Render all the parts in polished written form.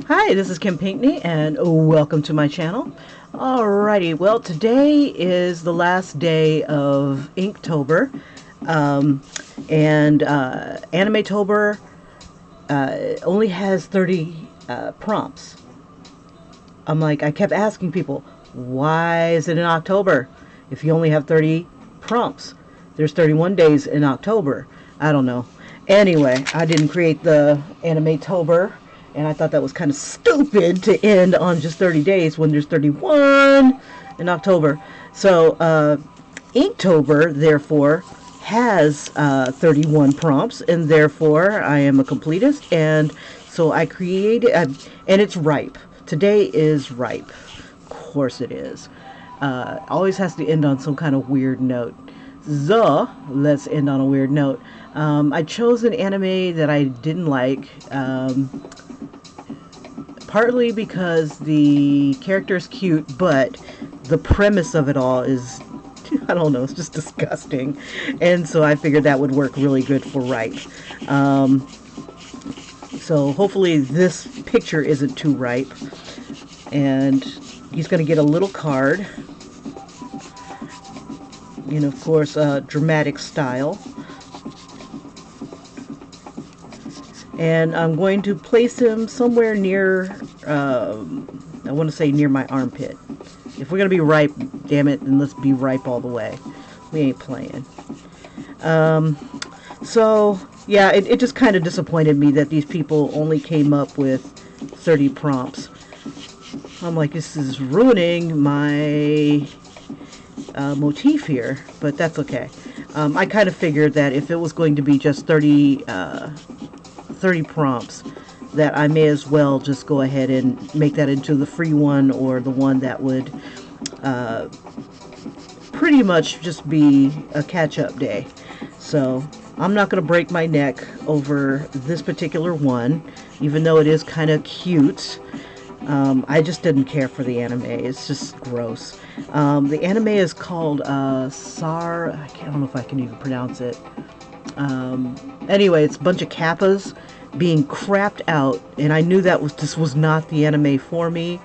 Hi, this is Kim Pinkney, and welcome to my channel. Alrighty, well, today is the last day of Inktober, and AnimeTober only has 30 prompts. I kept asking people, why is it in October if you only have 30 prompts? There's 31 days in October. I don't know. Anyway, I didn't create the AnimeTober, and I thought that was kind of stupid to end on just 30 days when there's 31 in October. So, Inktober, therefore, has 31 prompts, and therefore I am a completist, and so I created, and it's ripe. Today is ripe. Of course it is. Always has to end on some kind of weird note. So, let's end on a weird note. I chose an anime that I didn't like, partly because the character is cute, but the premise of it all is, I don't know, it's just disgusting. And so I figured that would work really good for ripe. So hopefully this picture isn't too ripe. And he's going to get a little card. And of course, dramatic style. And I'm going to place him somewhere near, I want to say near my armpit. If we're going to be ripe, damn it, then let's be ripe all the way. We ain't playing. So, yeah, it just kind of disappointed me that these people only came up with 30 prompts. I'm like, this is ruining my motif here, but that's okay. I kind of figured that if it was going to be just 30 prompts, that I may as well just go ahead and make that into the free one, or the one that would pretty much just be a catch-up day. So I'm not going to break my neck over this particular one, even though it is kind of cute. I just didn't care for the anime. It's just gross. The anime is called I don't know if I can even pronounce it. Anyway, it's a bunch of Kappas being crapped out, and I knew that this was not the anime for me.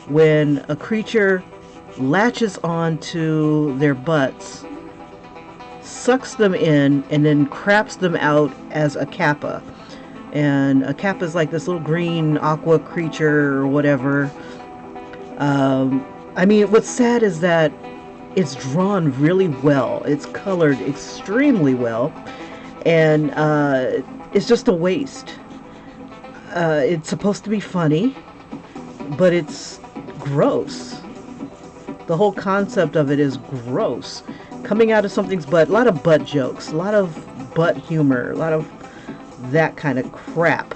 When a creature latches onto their butts, sucks them in, and then craps them out as a Kappa. And a Kappa is like this little green aqua creature or whatever. I mean, what's sad is that it's drawn really well. It's colored extremely well. And it's just a waste. It's supposed to be funny, but it's gross. The whole concept of it is gross. Coming out of something's butt, a lot of butt jokes, a lot of butt humor, a lot of that kind of crap.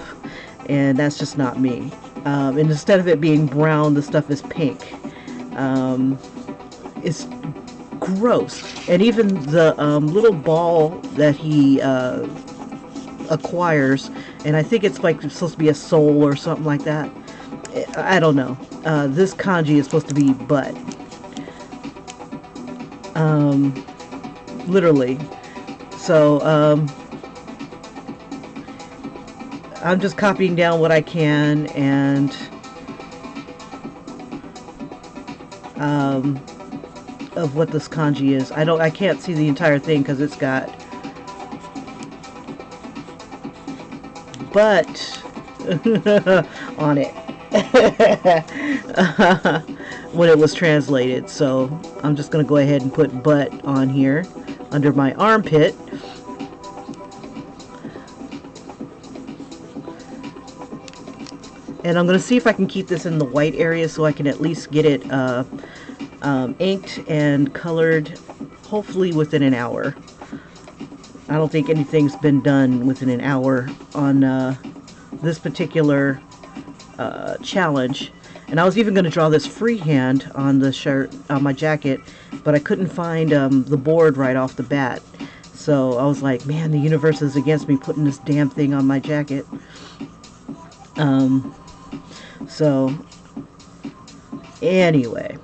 And that's just not me. And instead of it being brown, the stuff is pink. It's gross. And even the little ball that he acquires, and I think it's like supposed to be a soul or something like that. I don't know. This kanji is supposed to be butt. Literally. So I'm just copying down what I can, and of what this kanji is. I can't see the entire thing because it's got butt on it when it was translated. So I'm just going to go ahead and put butt on here under my armpit. And I'm going to see if I can keep this in the white area so I can at least get it inked and colored, hopefully within an hour. I don't think anything's been done within an hour on this particular challenge. And I was even going to draw this freehand on the shirt, on my jacket, but I couldn't find the board right off the bat. So I was like, man, the universe is against me putting this damn thing on my jacket. So anyway,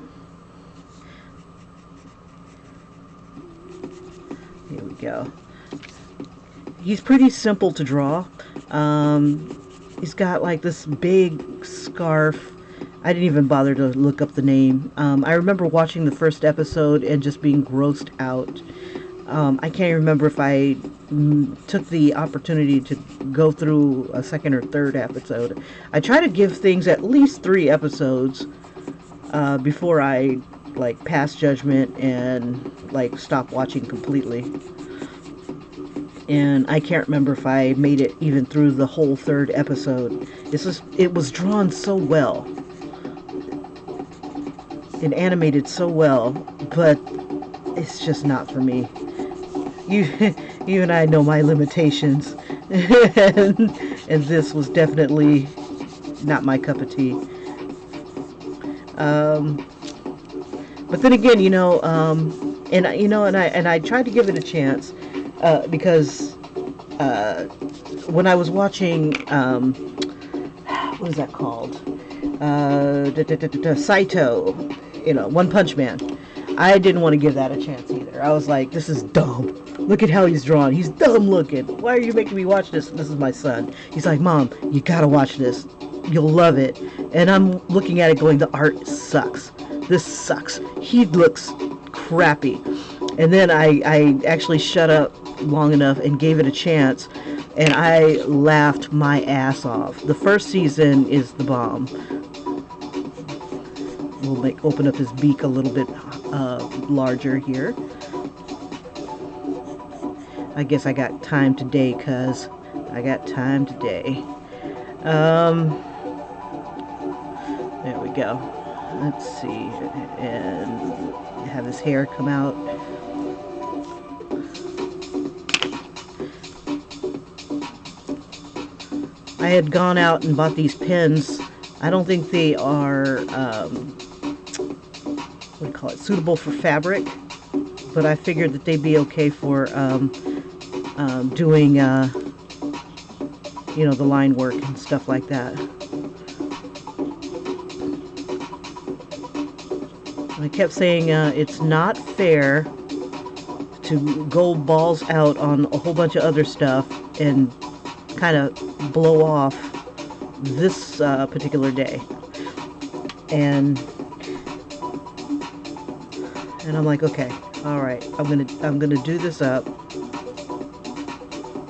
here we go. He's pretty simple to draw. He's got like this big scarf. I didn't even bother to look up the name. I remember watching the first episode and just being grossed out. I can't remember if I took the opportunity to go through a second or third episode. I try to give things at least 3 episodes before I like pass judgment and like stop watching completely. And I can't remember if I made it even through the whole 3rd episode. It was drawn so well. It animated so well, but it's just not for me. You and I know my limitations, and this was definitely not my cup of tea. But then again, and I tried to give it a chance because when I was watching, what is that called? Saito, One Punch Man. I didn't want to give that a chance either. I was like, this is dumb. Look at how he's drawn. He's dumb looking. Why are you making me watch this? This is my son. He's like, Mom, you gotta watch this. You'll love it. And I'm looking at it going, the art sucks. This sucks. He looks crappy. And then I actually shut up long enough and gave it a chance, and I laughed my ass off. The first season is the bomb. We'll open up his beak a little bit larger here. I guess I got time today, cuz I got time today. There we go. Let's see, and have his hair come out. I had gone out and bought these pens. I don't think they are, what do you call it, suitable for fabric, but I figured that they'd be okay for doing, the line work and stuff like that. I kept saying it's not fair to go balls out on a whole bunch of other stuff and kind of blow off this particular day. And I'm like, okay, all right, I'm gonna do this up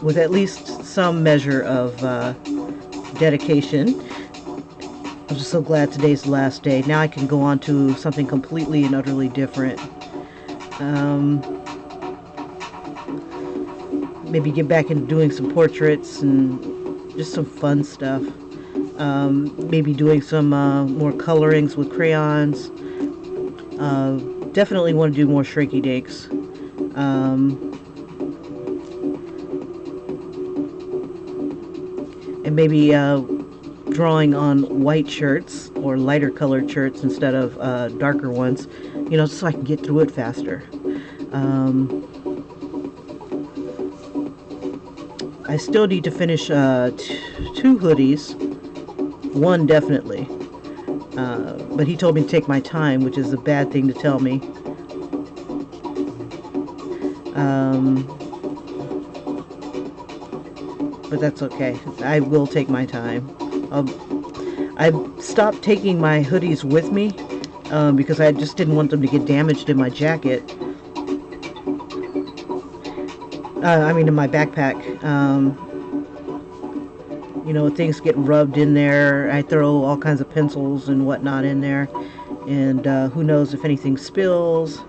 with at least some measure of dedication. I'm just so glad today's the last day. Now I can go on to something completely and utterly different. Maybe get back into doing some portraits and just some fun stuff. Maybe doing some more colorings with crayons. Definitely want to do more shrinky dinks. And maybe drawing on white shirts or lighter colored shirts instead of darker ones, so I can get through it faster. I still need to finish 2 hoodies. 1 definitely. But he told me to take my time, which is a bad thing to tell me. But that's okay. I will take my time. I stopped taking my hoodies with me because I just didn't want them to get damaged in my jacket. In my backpack. Things get rubbed in there. I throw all kinds of pencils and whatnot in there. And who knows if anything spills.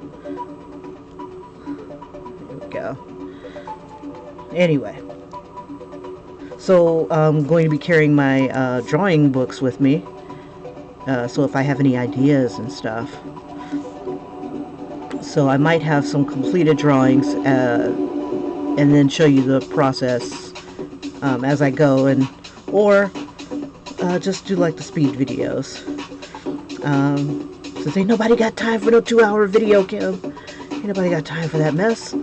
There we go. Anyway. So I'm going to be carrying my drawing books with me. So if I have any ideas and stuff. So I might have some completed drawings and then show you the process as I go, or just do like the speed videos. So say nobody got time for no 2-hour video, Kim. Ain't nobody got time for that mess.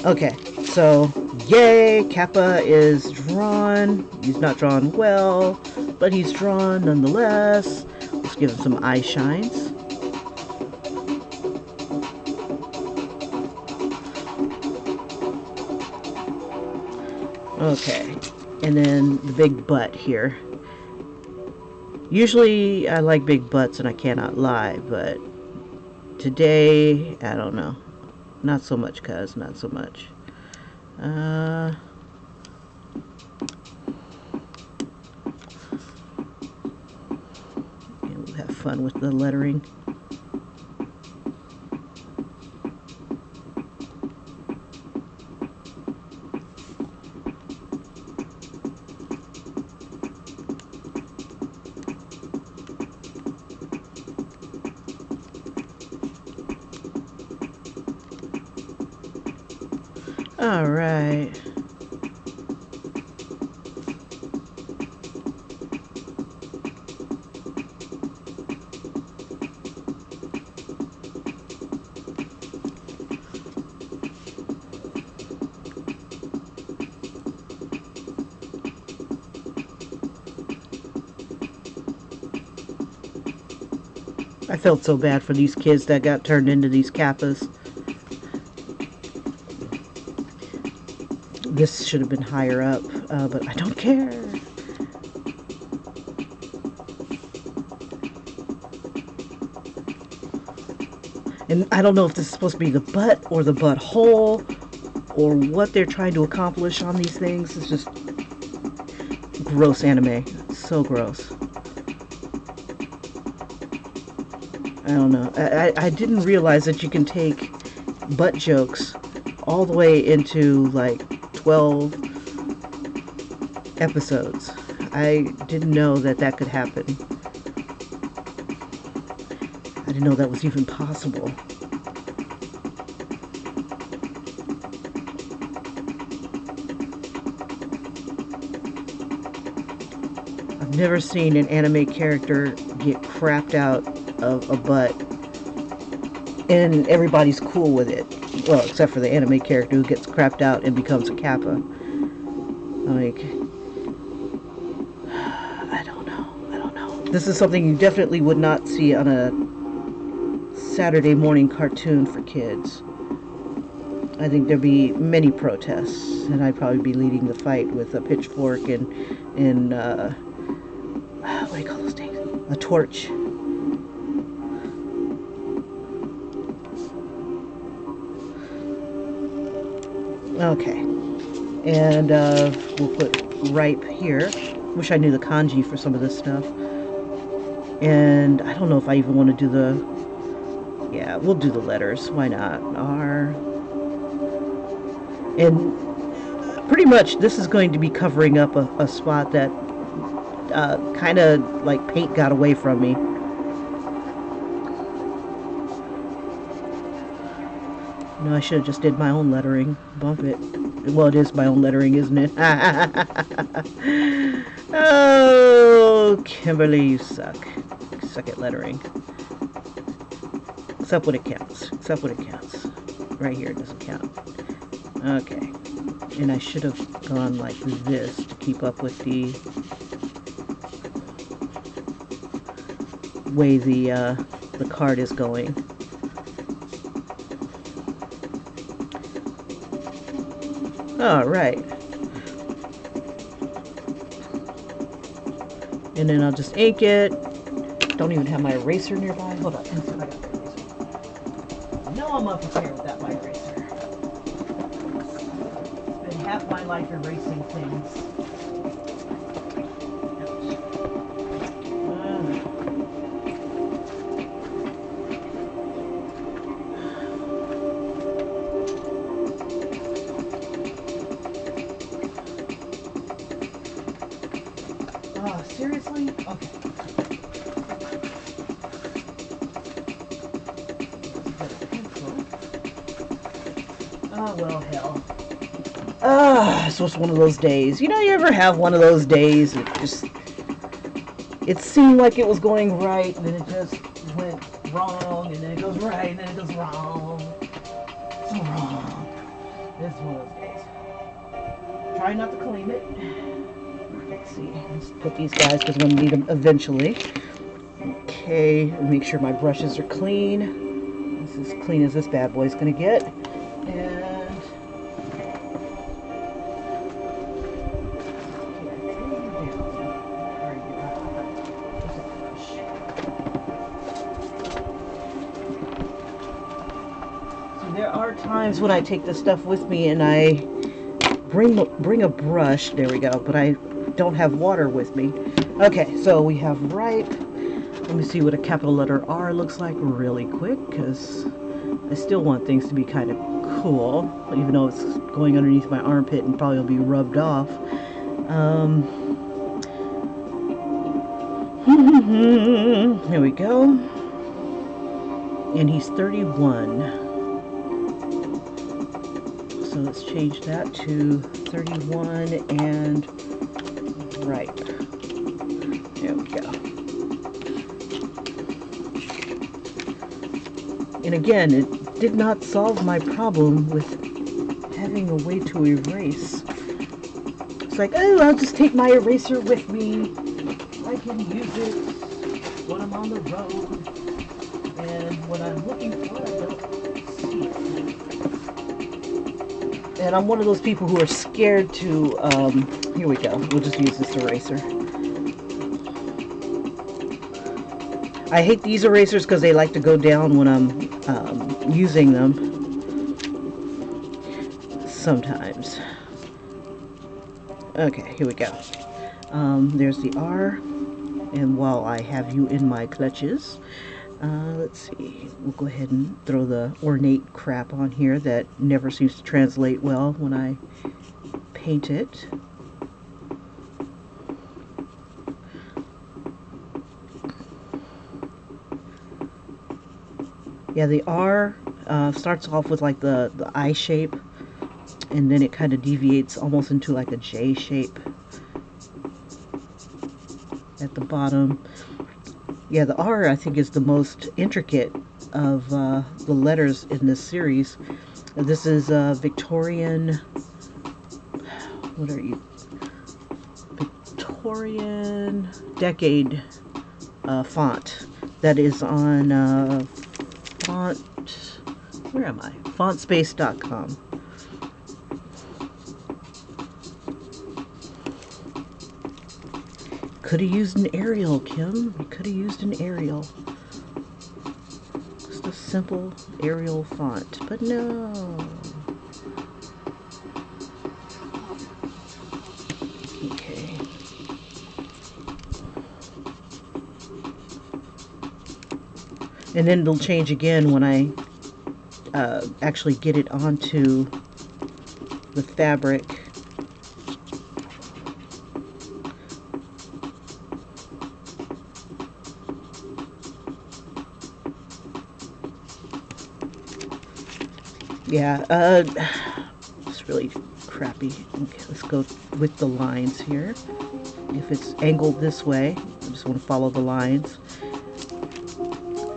Okay, so yay, Kappa is drawn. He's not drawn well, but he's drawn nonetheless. Let's give him some eye shines. Okay, and then the big butt here. Usually I like big butts and I cannot lie, but today, I don't know. Not so much, cuz. Not so much. We'll have fun with the lettering. All right. I felt so bad for these kids that got turned into these Kappas. This should have been higher up, but I don't care. And I don't know if this is supposed to be the butt or the butthole or what they're trying to accomplish on these things. It's just gross anime. So gross. I don't know. I didn't realize that you can take butt jokes all the way into like 12 episodes. I didn't know that that could happen. I didn't know that was even possible. I've never seen an anime character get crapped out of a butt and everybody's cool with it. Well, except for the anime character who gets crapped out and becomes a Kappa. Like, I don't know. This is something you definitely would not see on a Saturday morning cartoon for kids. I think there'd be many protests, and I'd probably be leading the fight with a pitchfork and what do you call those things? A torch. Okay, and we'll put ripe here. Wish I knew the kanji for some of this stuff. And I don't know if I even want to do the... Yeah, we'll do the letters. Why not? R. And pretty much this is going to be covering up a spot that kind of like paint got away from me. No, I should have just did my own lettering. Bump it. Well, it is my own lettering, isn't it? Oh, Kimberly, you suck. You suck at lettering. Except when it counts. Except when it counts. Right here, it doesn't count. Okay. And I should have gone like this to keep up with the way the card is going. All right. And then I'll just ink it. Don't even have my eraser nearby. Hold on. I got my eraser. No, I'm unprepared without my eraser. It's been half my life erasing things. Oh, seriously? Okay. Oh, well, hell. This was one of those days. You know, you ever have one of those days? It seemed like it was going right, and then it just went wrong, and then it goes right, and then it goes wrong. So wrong. This is one of those days. Try not to claim it. Let's see. Let's put these guys because I'm going to need them eventually. Okay, make sure my brushes are clean. This is as clean as this bad boy is going to get. And There are times when I take this stuff with me and I bring a brush. There we go. But I don't have water with me. Okay, so we have ripe. Let me see what a capital letter R looks like really quick, because I still want things to be kind of cool, even though it's going underneath my armpit and probably will be rubbed off. Here we go. And he's 31. So let's change that to 31 and ripe. There we go. And again, it did not solve my problem with having a way to erase. It's like, oh, I'll just take my eraser with me. I can use it when I'm on the road. And when I'm looking for it, I don't see it. And I'm one of those people who are scared to, here we go. We'll just use this eraser. I hate these erasers because they like to go down when I'm using them. Sometimes. Okay, here we go. There's the R. And while I have you in my clutches, let's see. We'll go ahead and throw the ornate crap on here that never seems to translate well when I paint it. Yeah, the R starts off with like the I shape, and then it kind of deviates almost into like a J shape at the bottom. Yeah, the R I think is the most intricate of the letters in this series. This is Victorian, what are you? Victorian Decade font that is on font, where am I? Fontspace.com. Could have used an Arial, Kim. You could have used an Arial. Just a simple Arial font, but no. Okay. And then it'll change again when I actually get it onto the fabric. Yeah, it's really crappy. Okay, let's go with the lines here. If it's angled this way, I just want to follow the lines.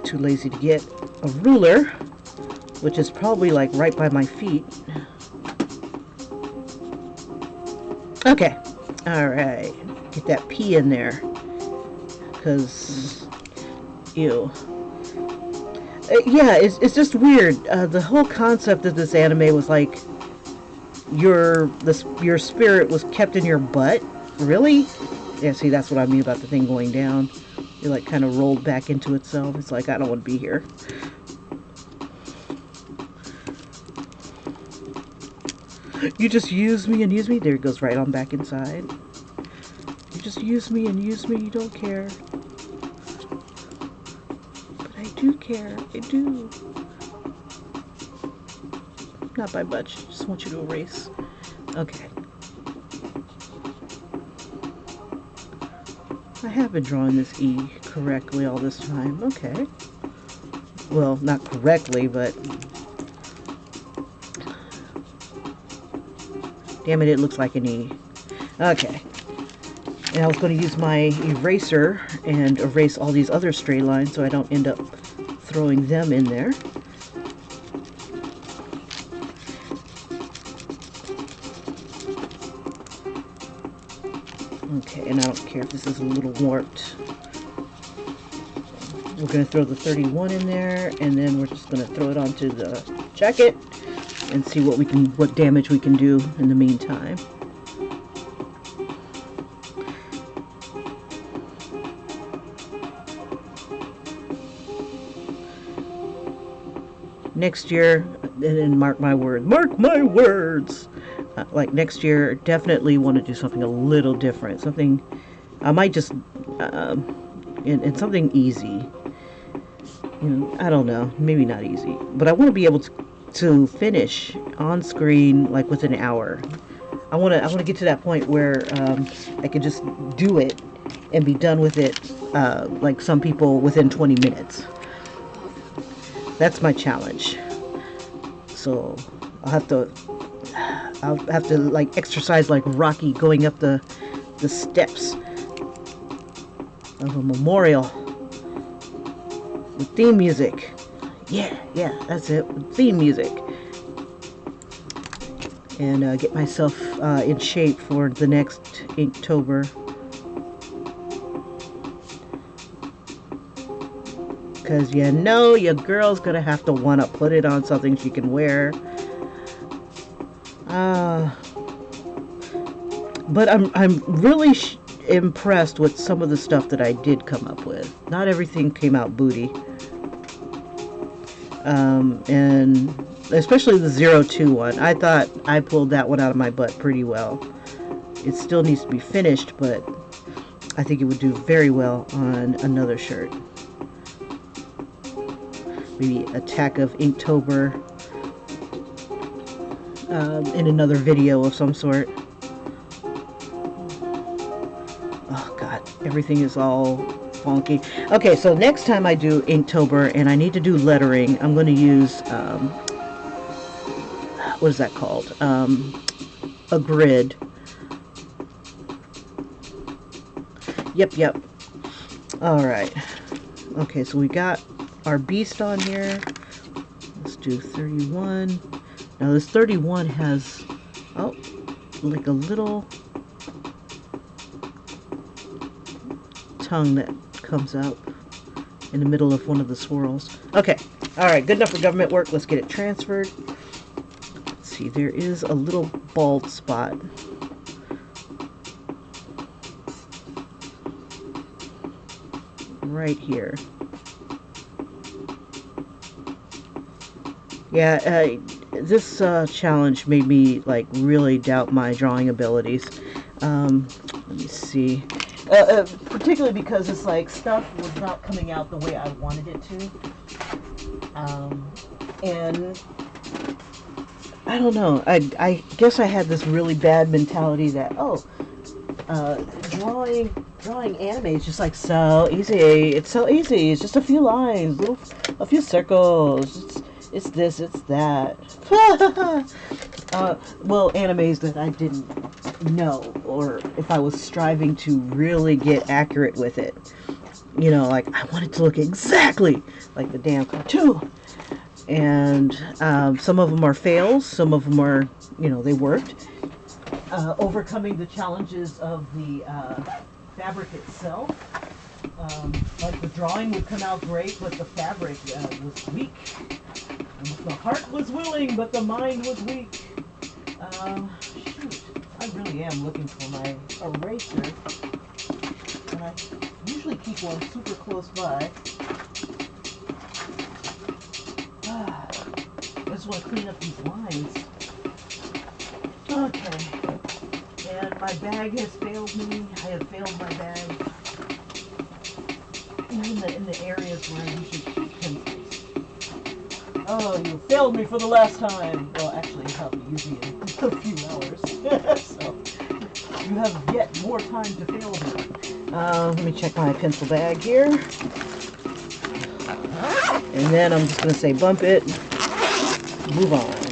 Too lazy to get a ruler, which is probably like right by my feet. Okay, all right, get that P in there, because, ew. Yeah, it's just weird. The whole concept of this anime was like your spirit was kept in your butt. Really? Yeah, see, that's what I mean about the thing going down. It like kind of rolled back into itself. It's like, I don't want to be here. You just use me and use me. There it goes right on back inside. You just use me and use me. You don't care. I do care. I do. Not by much. Just want you to erase. Okay. I have been drawing this E correctly all this time. Okay. Well, not correctly, but... damn it, it looks like an E. Okay. And I was going to use my eraser and erase all these other stray lines so I don't end up throwing them in there. Okay, and I don't care if this is a little warped. We're going to throw the 31 in there, and then we're just going to throw it onto the jacket and see what damage we can do in the meantime. Next year, and mark my words. Like next year, definitely want to do something a little different. Something I might just and something easy. I don't know, maybe not easy, but I want to be able to finish on screen like within an hour. I want to get to that point where I could just do it and be done with it, like some people within 20 minutes. That's my challenge. So I'll have to like exercise like Rocky going up the steps of a memorial with theme music. Yeah, that's it. With theme music. And get myself in shape for the next Inktober. Because your girl's gonna have to want to put it on something she can wear. But I'm really impressed with some of the stuff that I did come up with. Not everything came out booty. And especially the 02 one. I thought I pulled that one out of my butt pretty well. It still needs to be finished, but I think it would do very well on another shirt. Maybe Attack of Inktober in another video of some sort. Oh god, everything is all funky. Okay, so next time I do Inktober and I need to do lettering, I'm going to use what is that called? A grid. Yep. Alright. Okay, so we got our beast on here. Let's do 31. Now this 31 has, oh, like a little tongue that comes out in the middle of one of the swirls. Okay, alright, good enough for government work. Let's get it transferred. Let's see, there is a little bald spot. Right here. Yeah, this challenge made me like really doubt my drawing abilities. Let me see. Particularly because it's like stuff was not coming out the way I wanted it to. And I don't know. I guess I had this really bad mentality that drawing anime is just like so easy. It's so easy. It's just a few lines, a few circles. It's this, it's that. Well, animes that I didn't know, or if I was striving to really get accurate with it. Like I wanted to look exactly like the damn cartoon. And some of them are fails, some of them are, they worked. Overcoming the challenges of the fabric itself. Like the drawing would come out great, but the fabric was weak. The heart was willing, but the mind was weak. Shoot, I really am looking for my eraser. And I usually keep one super close by. I just want to clean up these lines. Okay. And my bag has failed me. I have failed my bag. In the areas where I usually keep pencils. Oh, you failed me for the last time. Well, actually, I'll be using it in a few hours. So, you have yet more time to fail me. Let me check my pencil bag here. And then I'm just going to say bump it. Move on.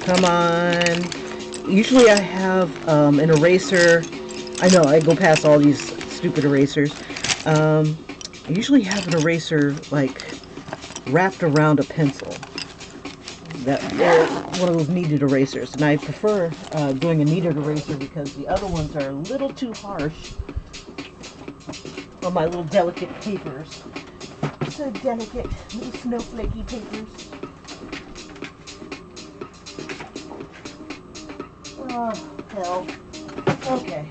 Come on. Usually I have an eraser. I know, I go past all these stupid erasers. I usually have an eraser like wrapped around a pencil. One of those kneaded erasers, and I prefer doing a kneaded eraser because the other ones are a little too harsh on my little delicate papers. So delicate, little snowflakey papers. Oh, hell. Okay.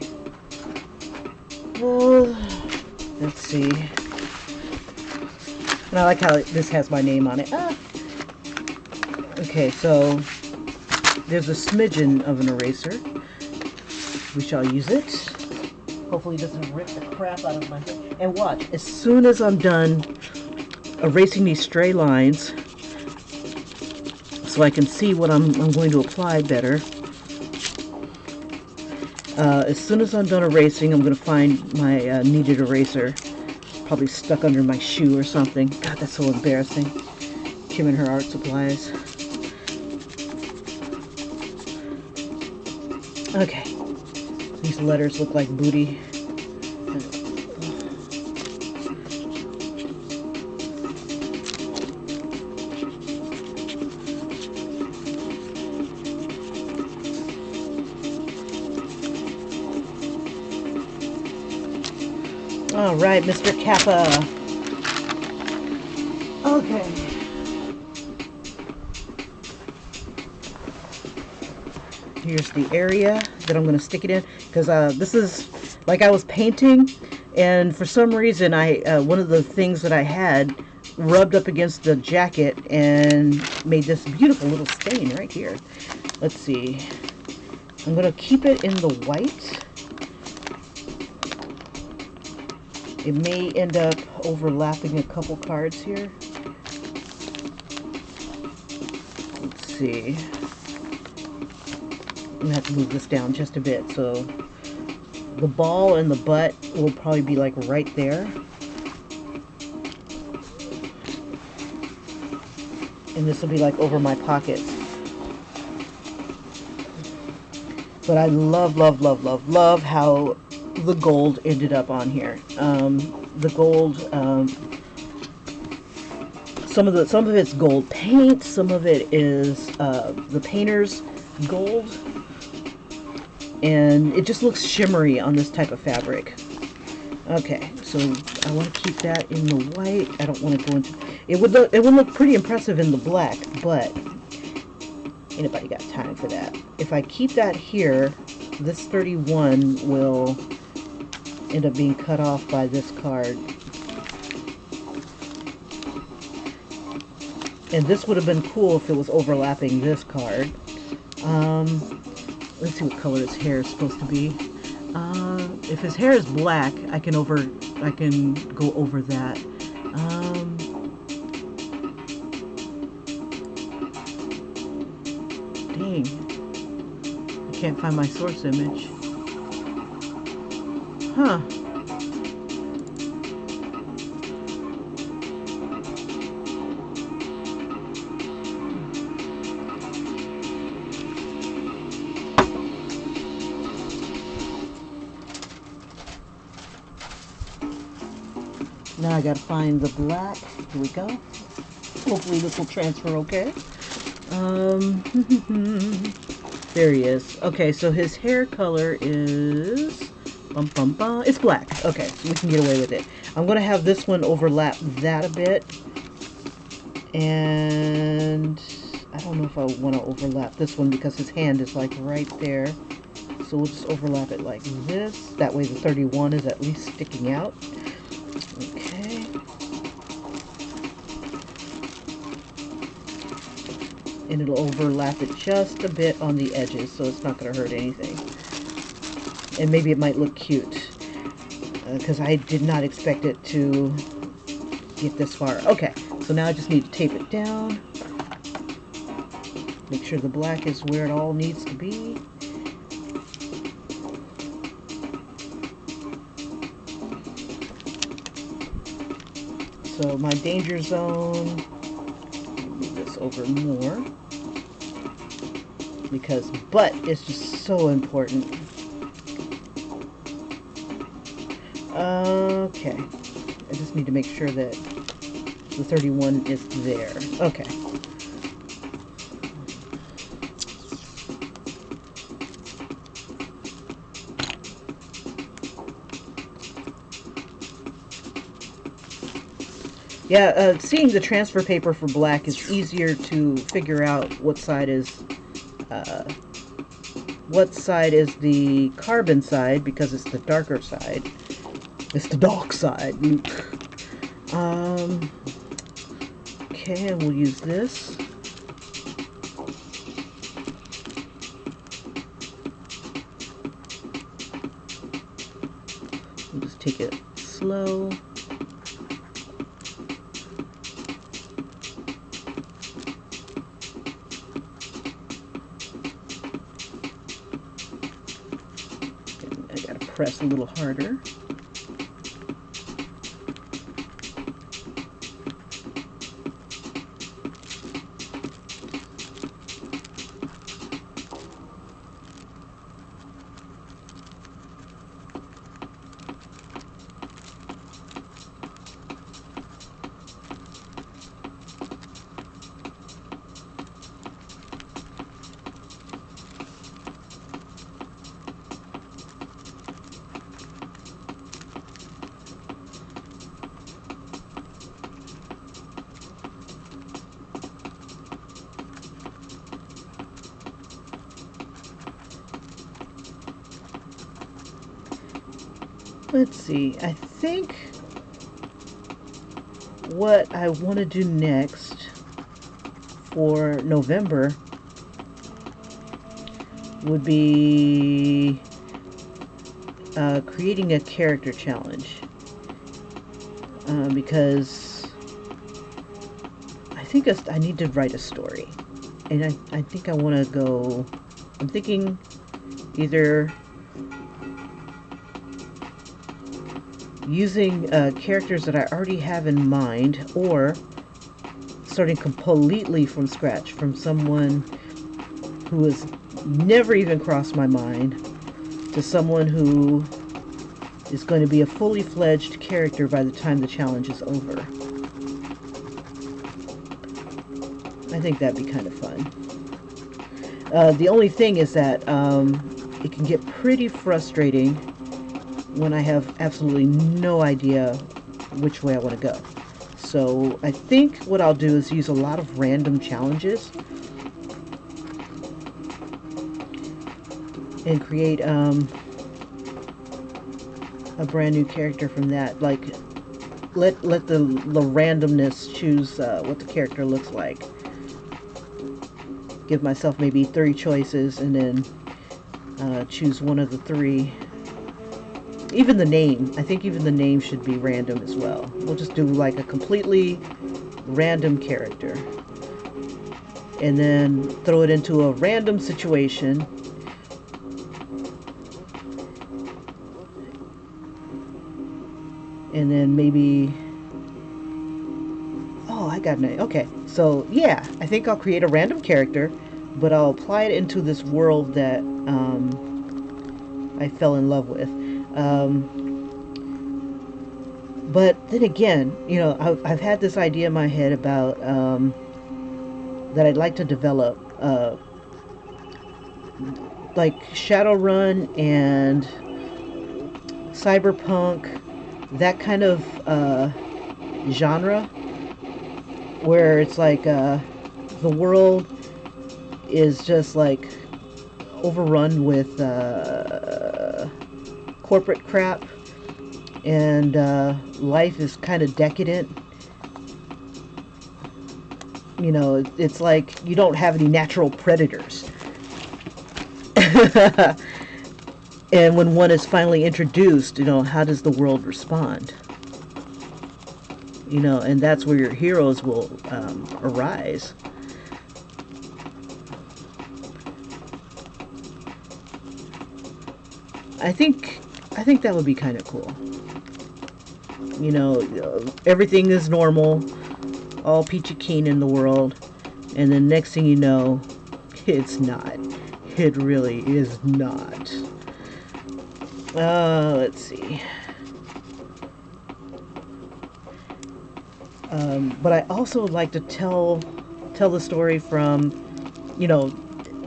Let's see. And I like how this has my name on it. Ah. Okay, so there's a smidgen of an eraser. We shall use it. Hopefully it doesn't rip the crap out of my head. And watch, as soon as I'm done erasing these stray lines, so I can see what I'm going to apply better. As soon as I'm done erasing, I'm going to find my needed eraser. Probably stuck under my shoe or something. God, that's so embarrassing. Kim and her art supplies. Okay. These letters look like booty. All right, Mr. Kappa. Okay. Here's the area that I'm going to stick it in, because this is like I was painting, and for some reason one of the things that I had rubbed up against the jacket and made this beautiful little stain right here. Let's see. I'm going to keep it in the white. It may end up overlapping a couple cards here. Let's see. I'm going to have to move this down just a bit. So the ball and the butt will probably be like right there. And this will be like over my pockets. But I love, love, love, love, love how the gold ended up on here. The gold, some of it's gold paint, some of it is the painter's gold, and it just looks shimmery on this type of fabric. Okay, so I want to keep that in the white. I don't want to go into it. Would look pretty impressive in the black, but anybody got time for that? If I keep that here, this 31 will end up being cut off by this card. And this would have been cool if it was overlapping this card. Let's see what color his hair is supposed to be. If his hair is black, I can go over that. Dang. I can't find my source image. Huh. Now I gotta find the black. Here we go. Hopefully this will transfer okay. There he is. Okay, so his hair color is it's black. Okay, so we can get away with it. I'm gonna have this one overlap that a bit, and I don't know if I want to overlap this one because his hand is like right there. So we'll just overlap it like this. That way the 31 is at least sticking out. Okay. And it'll overlap it just a bit on the edges, so it's not going to hurt anything. And maybe it might look cute, because I did not expect it to get this far. Okay, so now I just need to tape it down. Make sure the black is where it all needs to be. So my danger zone, move this over more, because butt is just so important. Okay, I just need to make sure that the 31 is there. Okay. Yeah, seeing the transfer paper for black is easier to figure out what side is the carbon side, because it's the darker side. It's the dark side. Okay, and we'll use this. We'll just take it slow. And I gotta press a little harder. Let's see, I think what I want to do next for November would be creating a character challenge, because I think I need to write a story, and I think I want to go, I'm thinking either using characters that I already have in mind, or starting completely from scratch, from someone who has never even crossed my mind to someone who is going to be a fully fledged character by the time the challenge is over. I think that'd be kind of fun. The only thing is that it can get pretty frustrating when I have absolutely no idea which way I want to go. So I think what I'll do is use a lot of random challenges and create a brand new character from that. Like, let the randomness choose what the character looks like. Give myself maybe 3 choices and then choose one of the 3. Even the name, I think even the name should be random as well. We'll just do like a completely random character. And then throw it into a random situation. And then maybe, oh, I got an, okay. So yeah, I think I'll create a random character, but I'll apply it into this world that I fell in love with. But then again, you know, I've had this idea in my head about that I'd like to develop, like Shadowrun and cyberpunk, that kind of genre, where it's like the world is just like overrun with corporate crap, and life is kind of decadent. You know, it's like you don't have any natural predators. And when one is finally introduced, you know, how does the world respond? You know, and that's where your heroes will arise. I think that would be kind of cool. You know, everything is normal, all peachy keen in the world, and then next thing you know, it's not. It really is not. Let's see. But I also like to tell the story from, you know,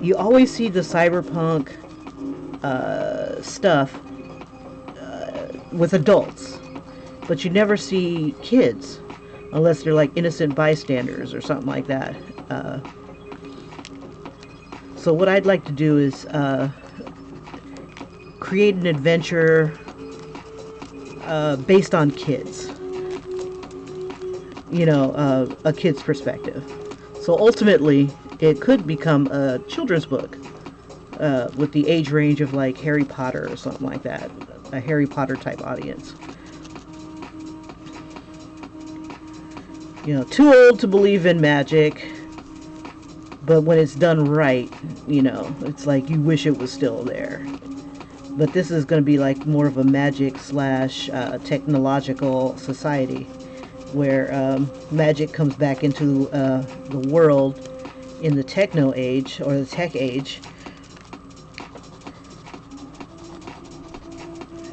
you always see the cyberpunk stuff with adults, but you never see kids unless they're like innocent bystanders or something like that. So what I'd like to do is create an adventure based on kids. a kid's perspective. So ultimately, it could become a children's book with the age range of like Harry Potter or something like that, a Harry Potter type audience. Too old to believe in magic, but when it's done right, it's like you wish it was still there. But this is going to be like more of a magic slash technological society where magic comes back into the world in the techno age or the tech age,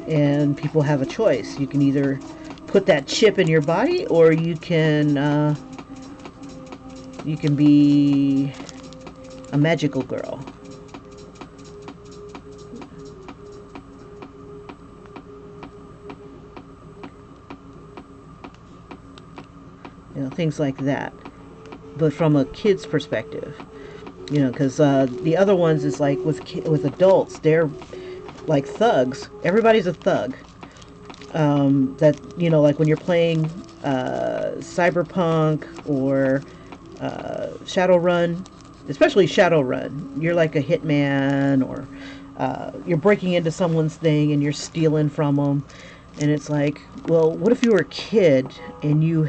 and people have a choice. You can either put that chip in your body, or you can be a magical girl. Things like that, but from a kid's perspective. Because the other ones is like with adults, they're like thugs. Everybody's a thug. That like when you're playing Cyberpunk or Shadowrun, especially Shadowrun, you're like a hitman, or you're breaking into someone's thing and you're stealing from them. And it's like, well, what if you were a kid and you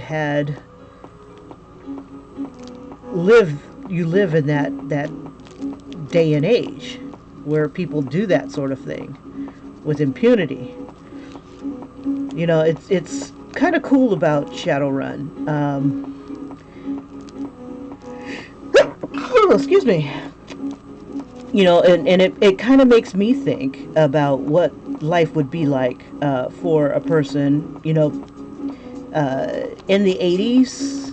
live in that day and age where people do that sort of thing with impunity. It's kind of cool about Shadowrun. Excuse me. And it kind of makes me think about what life would be like for a person, in the 80s,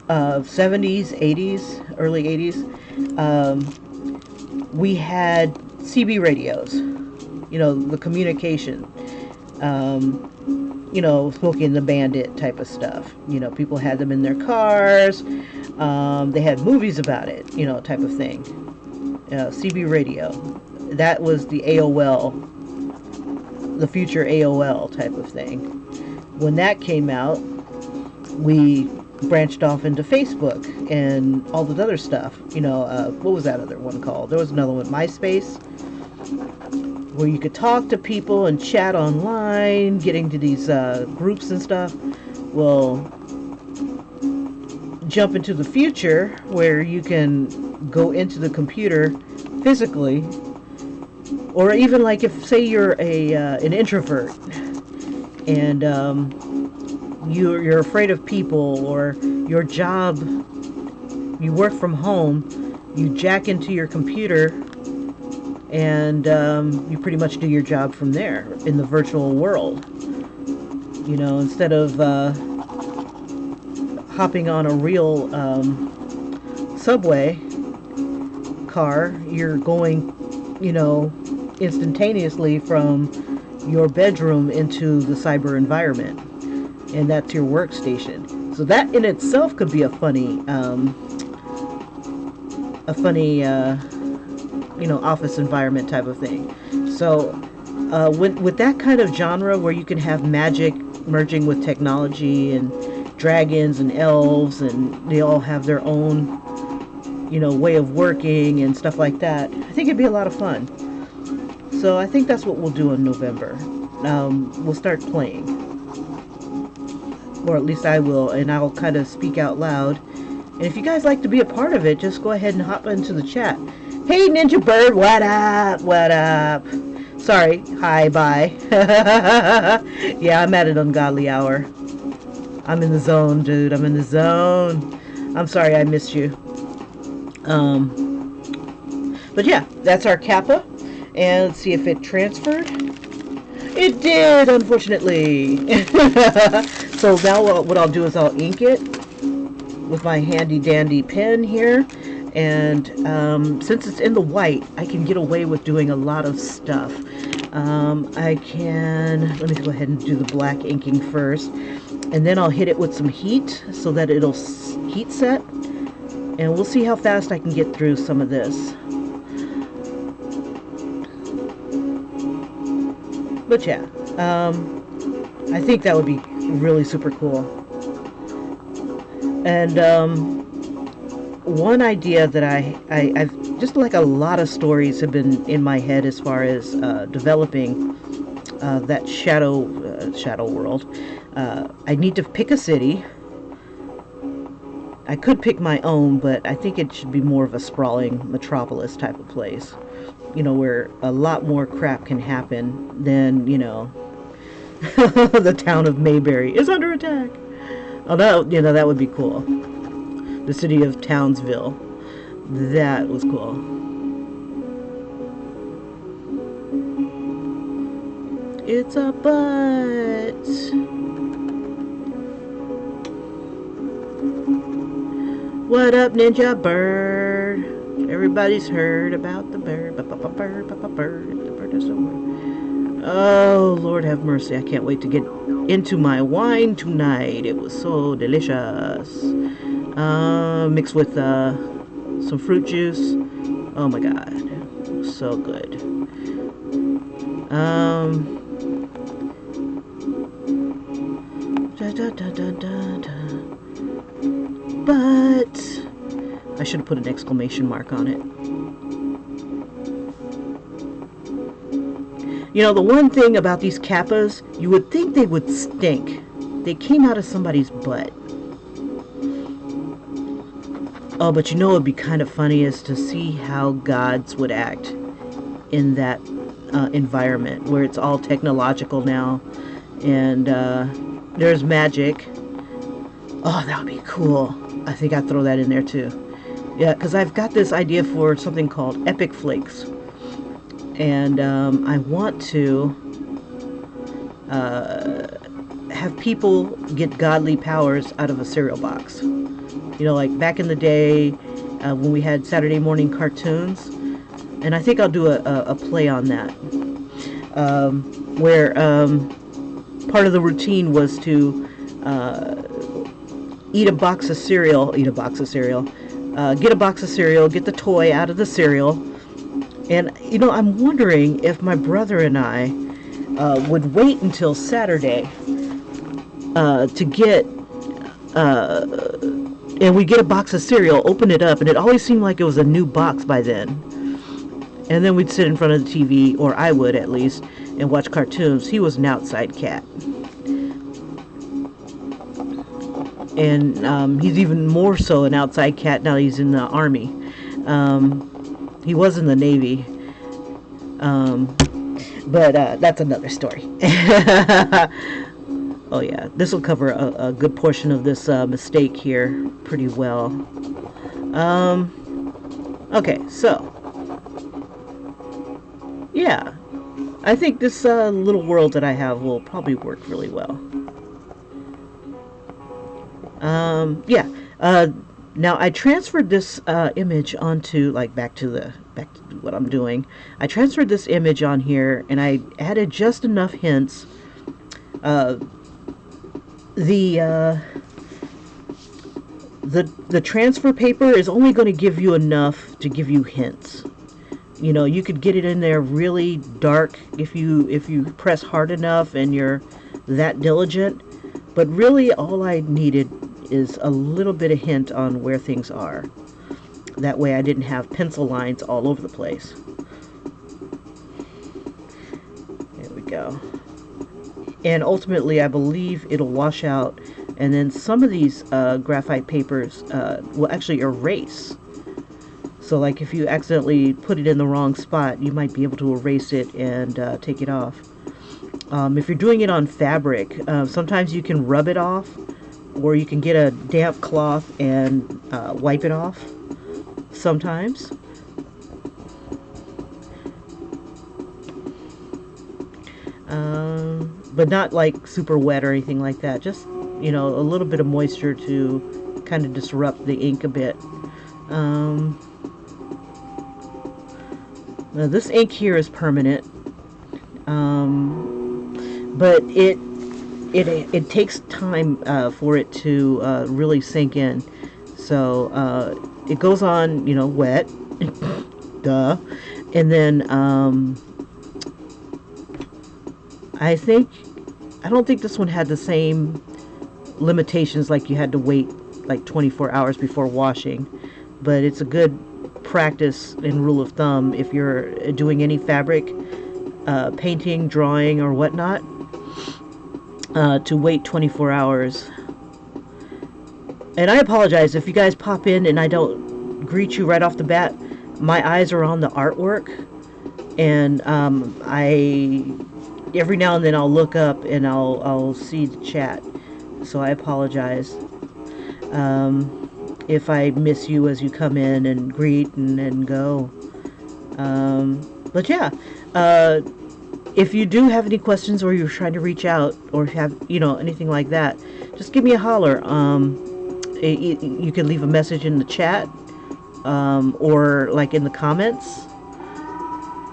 70s, 80s, early 80s. We had CB radios, the communication, Smokey and the Bandit type of stuff. People had them in their cars. They had movies about it, type of thing. CB radio. That was the AOL, the future AOL type of thing. When that came out, we branched off into Facebook and all the other stuff. What was that other one called? There was another one, MySpace, where you could talk to people and chat online, getting to these groups and stuff. Well, jump into the future where you can go into the computer physically, or even like if, say, you're an introvert and you're afraid of people, or your job, you work from home, you jack into your computer and you pretty much do your job from there in the virtual world. Instead of hopping on a real subway car, you're going, instantaneously from your bedroom into the cyber environment, and that's your workstation. So that in itself could be a funny office environment type of thing. So with that kind of genre where you can have magic merging with technology, and dragons and elves, and they all have their own way of working and stuff like that, I think it'd be a lot of fun. So I think that's what we'll do in November. We'll start playing, or at least I will, and I'll kind of speak out loud. And if you guys like to be a part of it, just go ahead and hop into the chat. Hey, Ninja Bird, what up? What up? Sorry, hi, bye. Yeah, I'm at an ungodly hour. I'm in the zone, dude. I'm in the zone. I'm sorry I missed you. But yeah, that's our Kappa. And let's see if it transferred. It did, unfortunately. So now what I'll do is I'll ink it with my handy dandy pen here. And since it's in the white, I can get away with doing a lot of stuff. Let me go ahead and do the black inking first. And then I'll hit it with some heat so that it'll heat set. And we'll see how fast I can get through some of this. But yeah, I think that would be really super cool. And one idea that I've just like a lot of stories have been in my head as far as developing that shadow world. I need to pick a city. I could pick my own, but I think it should be more of a sprawling metropolis type of place. Where a lot more crap can happen than, the town of Mayberry is under attack. Oh, that would be cool. The city of Townsville. That was cool. It's a butt. What up, Ninja Bird? Everybody's heard about the bird. Bird. The bird is over. Oh, Lord have mercy. I can't wait to get into my wine tonight. It was so delicious. Mixed with some fruit juice. Oh my God. It was so good. But I should have put an exclamation mark on it. The one thing about these Kappas, you would think they would stink. They came out of somebody's butt. Oh, but it'd be kind of funny is to see how gods would act in that environment where it's all technological now and there's magic. Oh, that would be cool. I think I'd throw that in there too. Yeah, because I've got this idea for something called Epic Flakes. And I want to have people get godly powers out of a cereal box. Like back in the day when we had Saturday morning cartoons. And I think I'll do a play on that. Where part of the routine was to get a box of cereal, get a box of cereal, get the toy out of the cereal. And, I'm wondering if my brother and I would wait until Saturday to get, and we get a box of cereal, open it up, and it always seemed like it was a new box by then. And then we'd sit in front of the TV, or I would at least, and watch cartoons. He was an outside cat. And he's even more so an outside cat now he's in the Army. He was in the Navy. But that's another story. Oh yeah, this will cover a good portion of this mistake here pretty well. Okay, so yeah, I think this little world that I have will probably work really well. Yeah. Now I transferred this image onto back to what I'm doing. I transferred this image on here and I added just enough hints. The transfer paper is only going to give you enough to give you hints. You could get it in there really dark if you press hard enough and you're that diligent. But really all I needed is a little bit of hint on where things are. That way I didn't have pencil lines all over the place. There we go. And ultimately I believe it'll wash out, and then some of these graphite papers will actually erase. So like if you accidentally put it in the wrong spot, you might be able to erase it and take it off. If you're doing it on fabric, sometimes you can rub it off, or you can get a damp cloth and wipe it off sometimes. But not like super wet or anything like that. Just, a little bit of moisture to kind of disrupt the ink a bit. Now this ink here is permanent. But it takes time for it to really sink in. So it goes on, wet, duh, and then I don't think this one had the same limitations, like you had to wait like 24 hours before washing, but it's a good practice and rule of thumb if you're doing any fabric painting, drawing, or whatnot, to wait 24 hours. And I apologize if you guys pop in and I don't greet you right off the bat. My eyes are on the artwork, and I every now and then I'll look up and I'll see the chat, so I apologize if I miss you as you come in and greet and go. But yeah, if you do have any questions, or you're trying to reach out, or have, you know, anything like that, just give me a holler. You can leave a message in the chat, or like in the comments,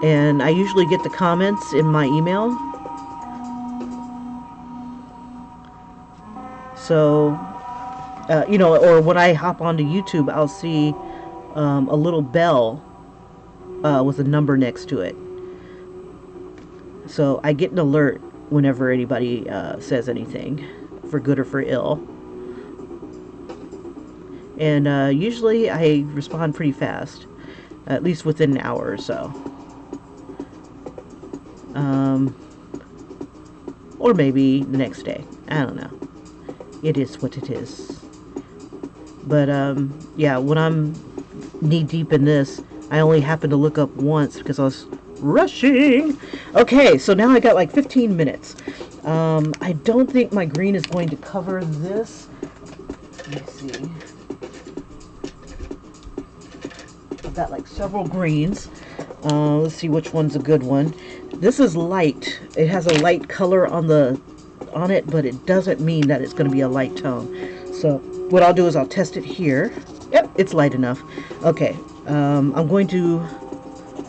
and I usually get the comments in my email. So you know, or when I hop onto YouTube, I'll see a little bell with a number next to it, so I get an alert whenever anybody says anything, for good or for ill. And usually I respond pretty fast, at least within an hour or so. Or maybe the next day. I don't know. It is what it is. But yeah, when I'm knee deep in this, I only happened to look up once because I was rushing. Okay, so now I got like 15 minutes. I don't think my green is going to cover this. Let me see. I've got like several greens. Let's see which one's a good one. This is light. It has a light color on it, but it doesn't mean that it's going to be a light tone. So what I'll do is I'll test it here. Yep, it's light enough. Okay, I'm going to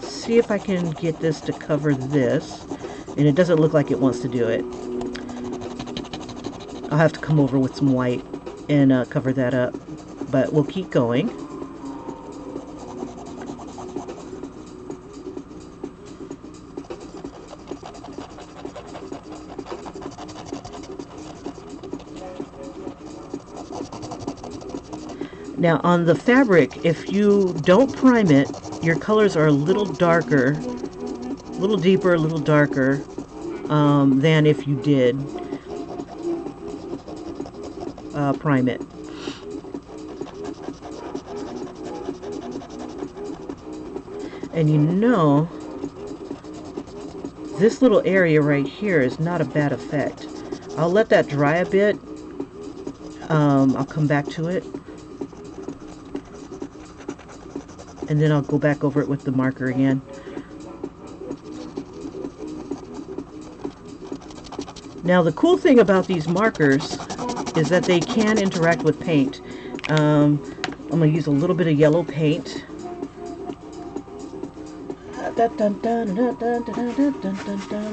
see if I can get this to cover this, and it doesn't look like it wants to do it. I'll have to come over with some white and cover that up, but we'll keep going. Now on the fabric, if you don't prime it, your colors are a little darker, a little deeper, a little darker than if you did prime it. And you know, this little area right here is not a bad effect. I'll let that dry a bit. I'll come back to it. And then I'll go back over it with the marker again. Now the cool thing about these markers is that they can interact with paint. I'm going to use a little bit of yellow paint.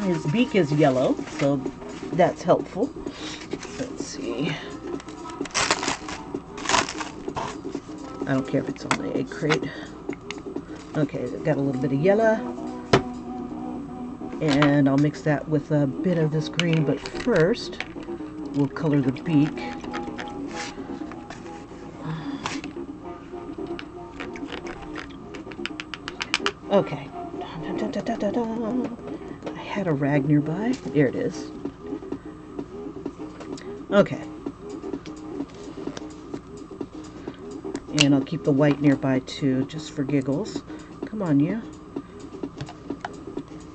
His beak is yellow, so that's helpful. Let's see. I don't care if it's on the egg crate. Okay, got a little bit of yellow, and I'll mix that with a bit of this green, but first we'll color the beak. Okay. I had a rag nearby. There it is. Okay. And I'll keep the white nearby too, just for giggles. Come on, you.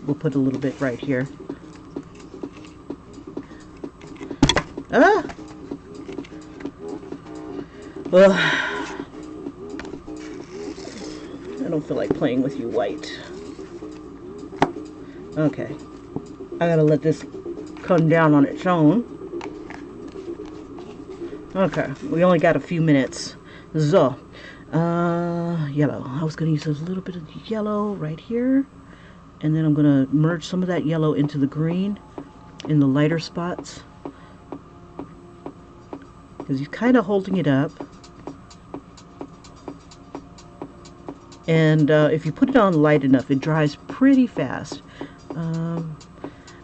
We'll put a little bit right here. Ah! Well, I don't feel like playing with you, white. Okay. I gotta let this come down on its own. Okay, we only got a few minutes. So, yellow. I was going to use a little bit of yellow right here. And then I'm going to merge some of that yellow into the green in the lighter spots. Because you're kind of holding it up. And if you put it on light enough, it dries pretty fast.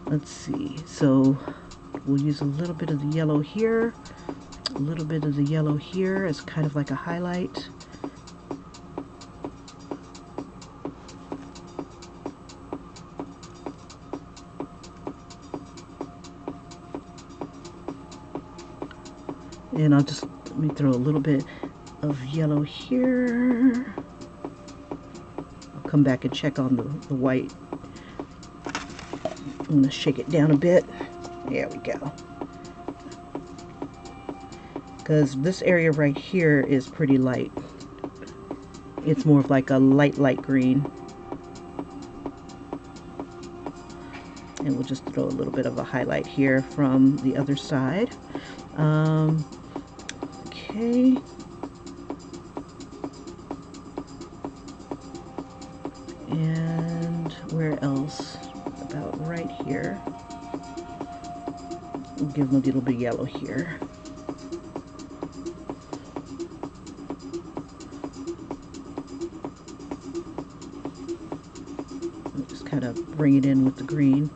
Let's see. So, we'll use a little bit of the yellow here. a little bit of the yellow here as kind of like a highlight. And I'll just, let me throw a little bit of yellow here. I'll come back and check on the white. I'm going to shake it down a bit. There we go. Because this area right here is pretty light. It's more of like a light green. And we'll just throw a little bit of a highlight here from the other side. Okay. And where else? About right here. We'll give them a little bit of yellow here. We'll just kind of bring it in with the green.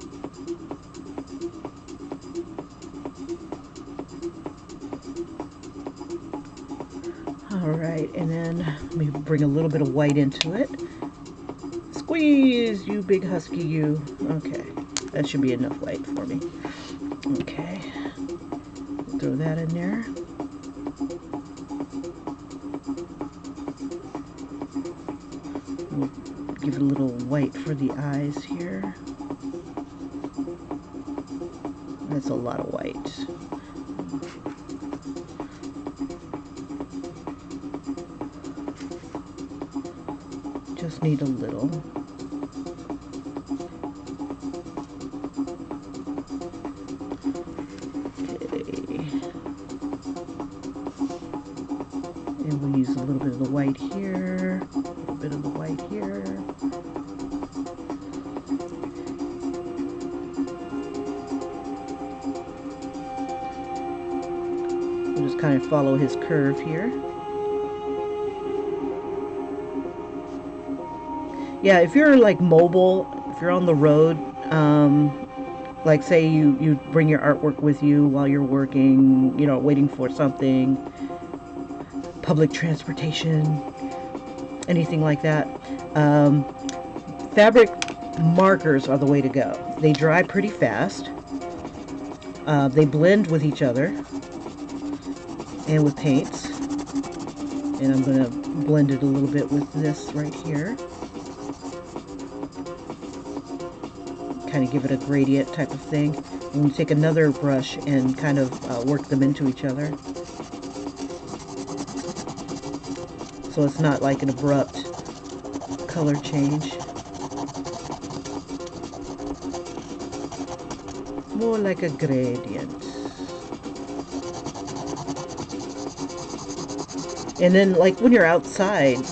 Alright, and then let me bring a little bit of white into it. Squeeze, you big husky, you. Okay, that should be enough white for me. Okay, throw that in there. We'll give it a little white for the eyes here. That's a lot of white. Just need a little. Okay. And we'll use a little bit of the white here, a little bit of the white here. We'll just kind of follow his curve here. Yeah, if you're like mobile, if you're on the road, like say you bring your artwork with you while you're working, you know, waiting for something, public transportation, anything like that, fabric markers are the way to go. They dry pretty fast. They blend with each other and with paints. And I'm going to blend it a little bit with this right here. Kind of give it a gradient type of thing. And you take another brush and kind of work them into each other. So it's not like an abrupt color change. More like a gradient. And then like when you're outside,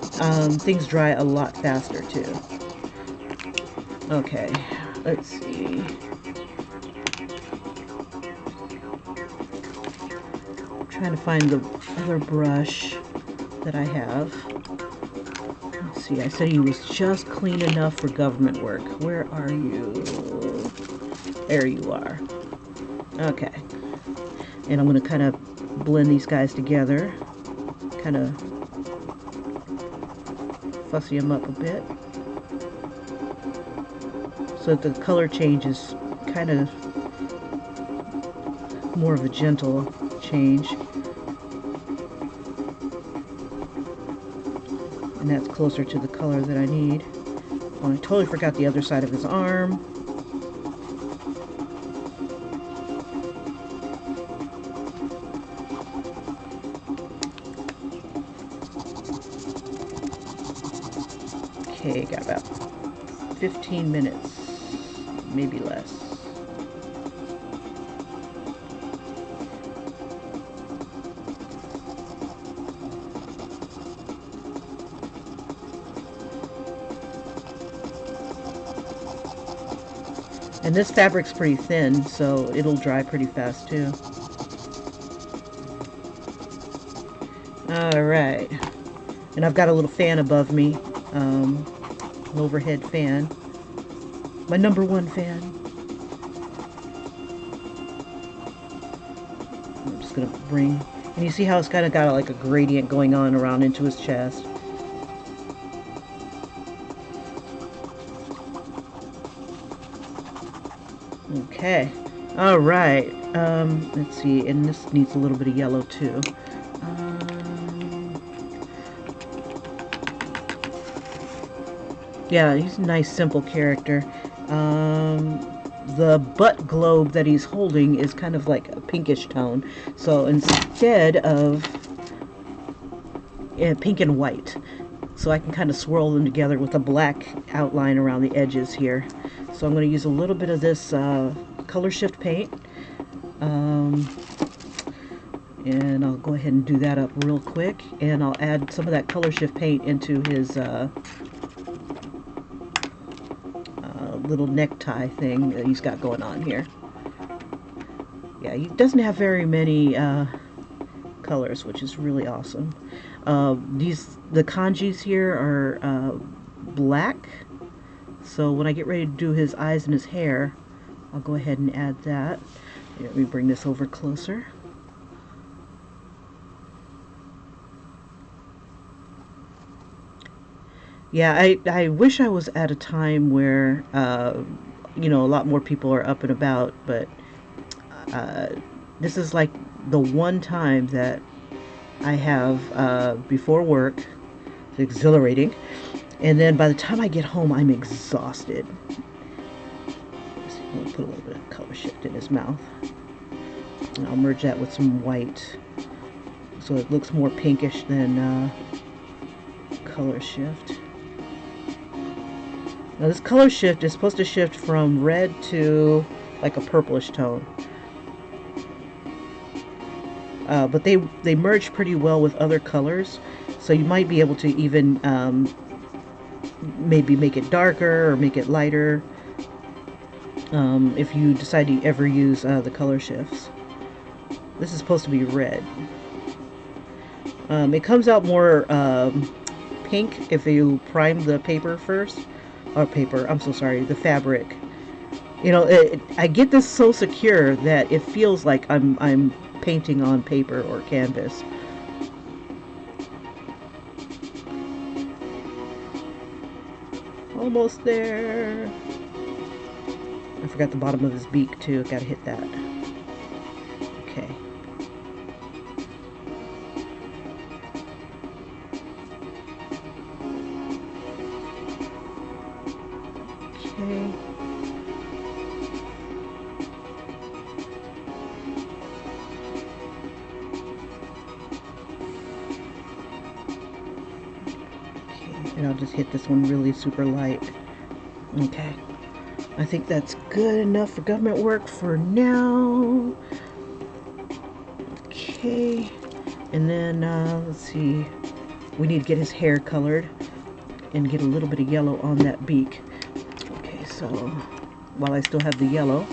things dry a lot faster too. Okay. Let's see. I'm trying to find the other brush that I have. Let's see, I said he was just clean enough for government work. Where are you? There you are. Okay. And I'm going to kind of blend these guys together. Kind of fussy them up a bit. So that the color change is kind of more of a gentle change. And that's closer to the color that I need. Oh, I totally forgot the other side of his arm. Okay, got about 15 minutes. Maybe less. And this fabric's pretty thin, so it'll dry pretty fast too. Alright. And I've got a little fan above me, an overhead fan. My #1 fan. I'm just going to bring And you see how it's kind of got like a gradient going on around into his chest. Okay. All right. Let's see. And this needs a little bit of yellow too. Yeah, he's a nice, simple character. The butt globe that he's holding is kind of like a pinkish tone. So instead of pink and white, so I can kind of swirl them together with a black outline around the edges here. So I'm going to use a little bit of this color shift paint. And I'll go ahead and do that up real quick. And I'll add some of that color shift paint into his little necktie thing that he's got going on here. Yeah, he doesn't have very many colors, which is really awesome. The kanjis here are black, so when I get ready to do his eyes and his hair, I'll go ahead and add that. Here, let me bring this over closer. Yeah, I wish I was at a time where, you know, a lot more people are up and about, but this is like the one time that I have before work. It's exhilarating. And then by the time I get home, I'm exhausted. I'll put a little bit of color shift in his mouth. And I'll merge that with some white so it looks more pinkish than color shift. Now this color shift is supposed to shift from red to like a purplish tone. But they merge pretty well with other colors, so you might be able to even maybe make it darker or make it lighter if you decide to ever use the color shifts. This is supposed to be red. It comes out more pink if you prime the paper first. Or paper, I'm so sorry, the fabric. You know, I get this so secure that it feels like I'm painting on paper or canvas. Almost there. I forgot the bottom of his beak too. Gotta hit that. Okay. Okay. And I'll just hit this one really super light. Okay. I think that's good enough for government work for now. Okay. And then, let's see. We need to get his hair colored and get a little bit of yellow on that beak. Okay, so while I still have the yellow.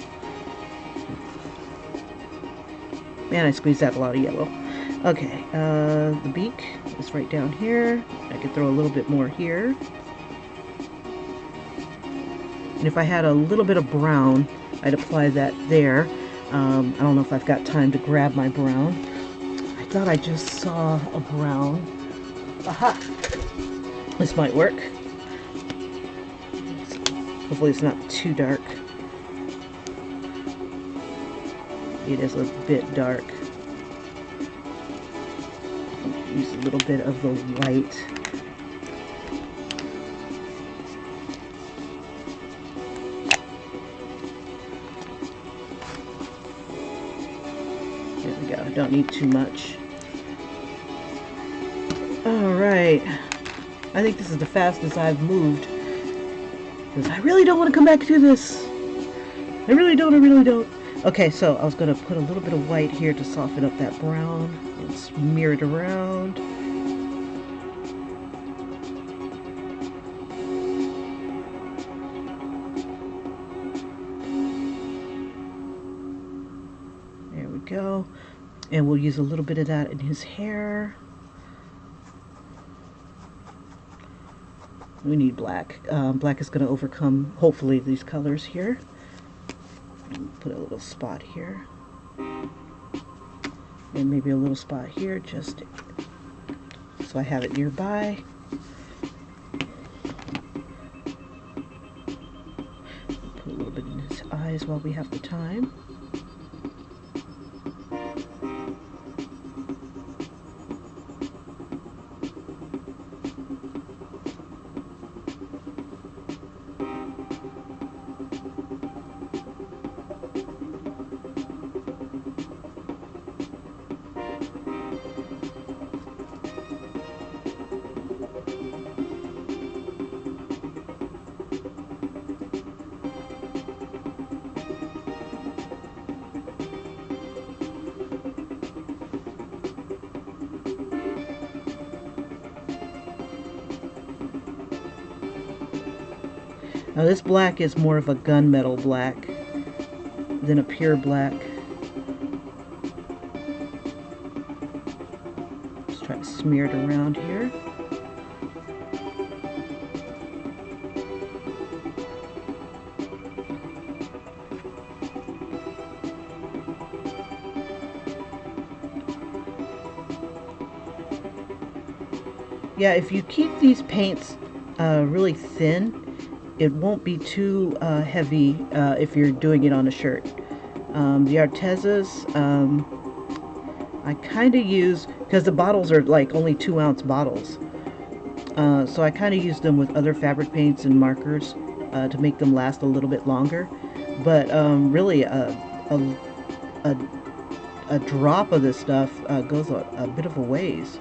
Man, I squeezed out a lot of yellow. Okay, the beak is right down here. I could throw a little bit more here. And if I had a little bit of brown, I'd apply that there. I don't know if I've got time to grab my brown. I thought I just saw a brown. Aha! This might work. Hopefully it's not too dark. It is a bit dark. Use a little bit of the white. There we go. Don't need too much. Alright. I think this is the fastest I've moved. Because I really don't want to come back to this. I really don't. Okay, so I was going to put a little bit of white here to soften up that brown. And smear it around. There we go. And we'll use a little bit of that in his hair. We need black. Black is going to overcome, hopefully, these colors here. Put a little spot here. and maybe a little spot here just so I have it nearby. Put a little bit in his eyes while we have the time. Now this black is more of a gunmetal black than a pure black. Just try to smear it around here. Yeah, if you keep these paints really thin, it won't be too heavy if you're doing it on a shirt. The Artezas, I kind of use, because the bottles are like only 2-ounce bottles, so I kind of use them with other fabric paints and markers to make them last a little bit longer. But really, a drop of this stuff goes a bit of a ways.